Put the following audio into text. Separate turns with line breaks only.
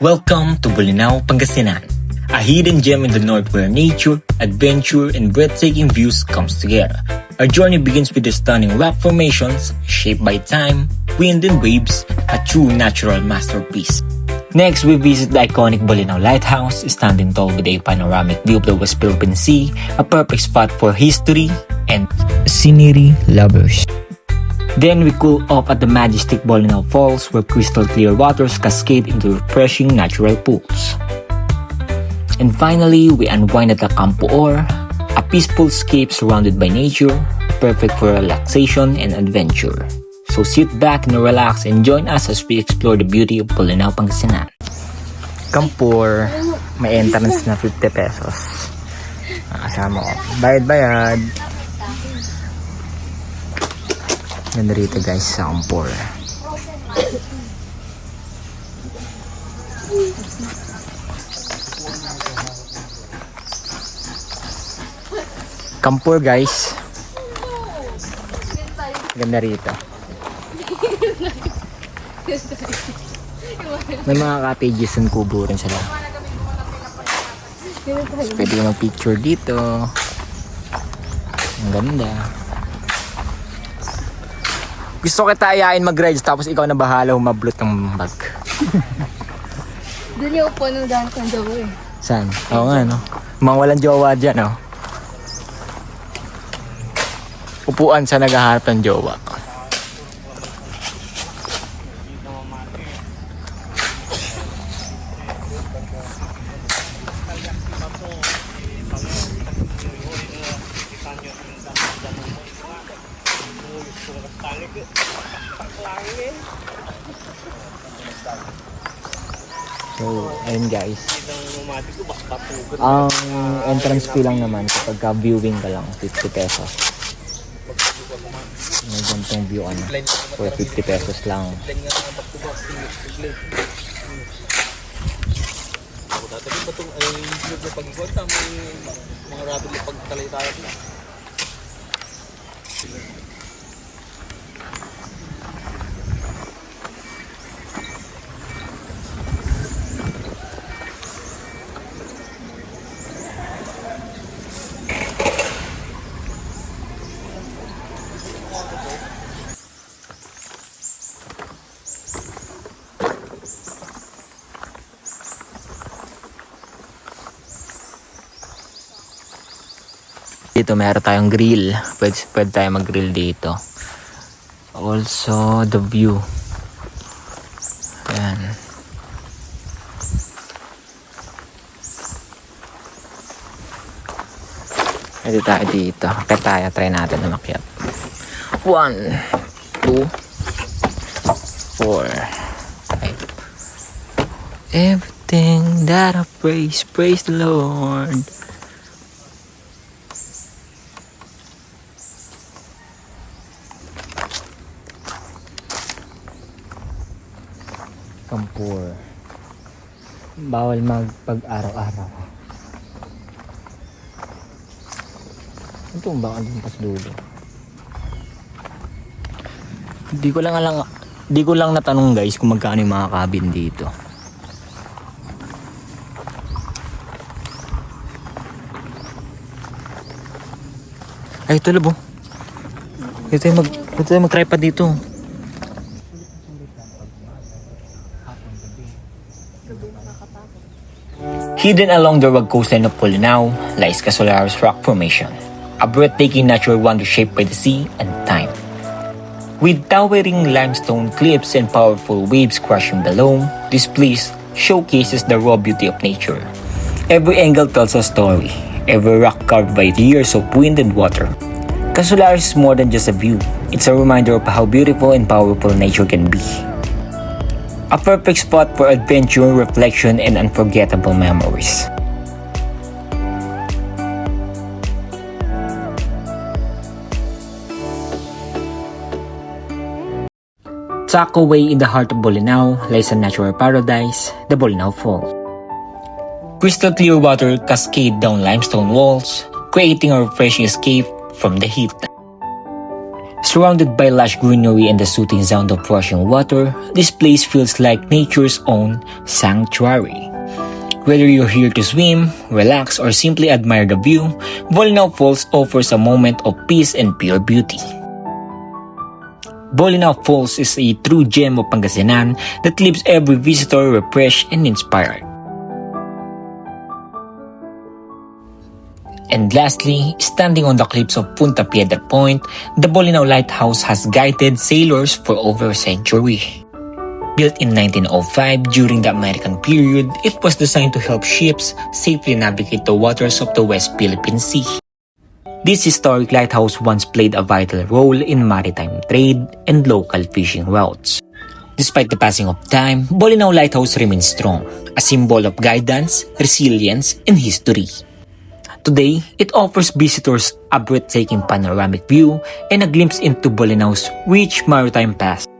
Welcome to Bolinao, Pangasinan, a hidden gem in the north where nature, adventure, and breathtaking views comes together. Our journey begins with the stunning rock formations shaped by time, wind, and waves, a true natural masterpiece. Next, we visit the iconic Bolinao Lighthouse, standing tall with a panoramic view of the West Philippine Sea, a perfect spot for history and scenery lovers. Then we cool off at the majestic Bolinao Falls where crystal clear waters cascade into refreshing natural pools. And finally, we unwind at the Campo Or, a peaceful escape surrounded by nature, perfect for relaxation and adventure. So sit back and relax and join us as we explore the beauty of Bolinao, Pangasinan. Campo Or, may entrance na 50 pesos. Kasama ko. Bayad-bayad. Ganda rito guys sa Campo Or. Campo Or guys. Ganda rito. May mga cottages and kubo rin sila. So, pwede ka mag-picture dito. Ang ganda. Gusto kita ayain mag-rides tapos ikaw na bahala humablot ng bag.
Doon yung upo ng dance ng jowa eh.
Saan? Oo nga no. Mga walang jowa dyan no. Upuan sa naghahanap ng jowa. So, ayun guys. Ang entrance fee lang naman kapag viewing ka lang, 50 pesos. May gantong view ano, for 50 pesos lang. Dito meron tayong grill. Pwede tayo mag-grill dito. Also, the view. Ayan. Pwede tayo dito. Kaya tayo, try natin na makyat. 1, 2, 4, 5. Everything that I praise the Lord. Campo Or. Bawal magpag-araw-araw. Ito ang bawal din pas dulo. Di ko lang natanong guys kung magkano yung mga cabin dito. Ay, ito labo. Ito yung mag-tripod dito. Hidden along the rugged coastline of Bolinao lies Casolares Rock Formation, a breathtaking natural wonder shaped by the sea and time. With towering limestone cliffs and powerful waves crashing below, this place showcases the raw beauty of nature. Every angle tells a story, every rock carved by years of wind and water. Casolares is more than just a view, it's a reminder of how beautiful and powerful nature can be. A perfect spot for adventure, reflection, and unforgettable memories. Tucked away in the heart of Bolinao lies a natural paradise, the Bolinao Falls. Crystal clear water cascade down limestone walls, creating a refreshing escape from the heat. Surrounded by lush greenery and the soothing sound of rushing water, this place feels like nature's own sanctuary. Whether you're here to swim, relax, or simply admire the view, Bolinao Falls offers a moment of peace and pure beauty. Bolinao Falls is a true gem of Pangasinan that leaves every visitor refreshed and inspired. And lastly, standing on the cliffs of Punta Piedra Point, the Bolinao Lighthouse has guided sailors for over a century. Built in 1905 during the American period, it was designed to help ships safely navigate the waters of the West Philippine Sea. This historic lighthouse once played a vital role in maritime trade and local fishing routes. Despite the passing of time, Bolinao Lighthouse remains strong, a symbol of guidance, resilience, and history. Today, it offers visitors a breathtaking panoramic view and a glimpse into Bolinao's rich maritime past.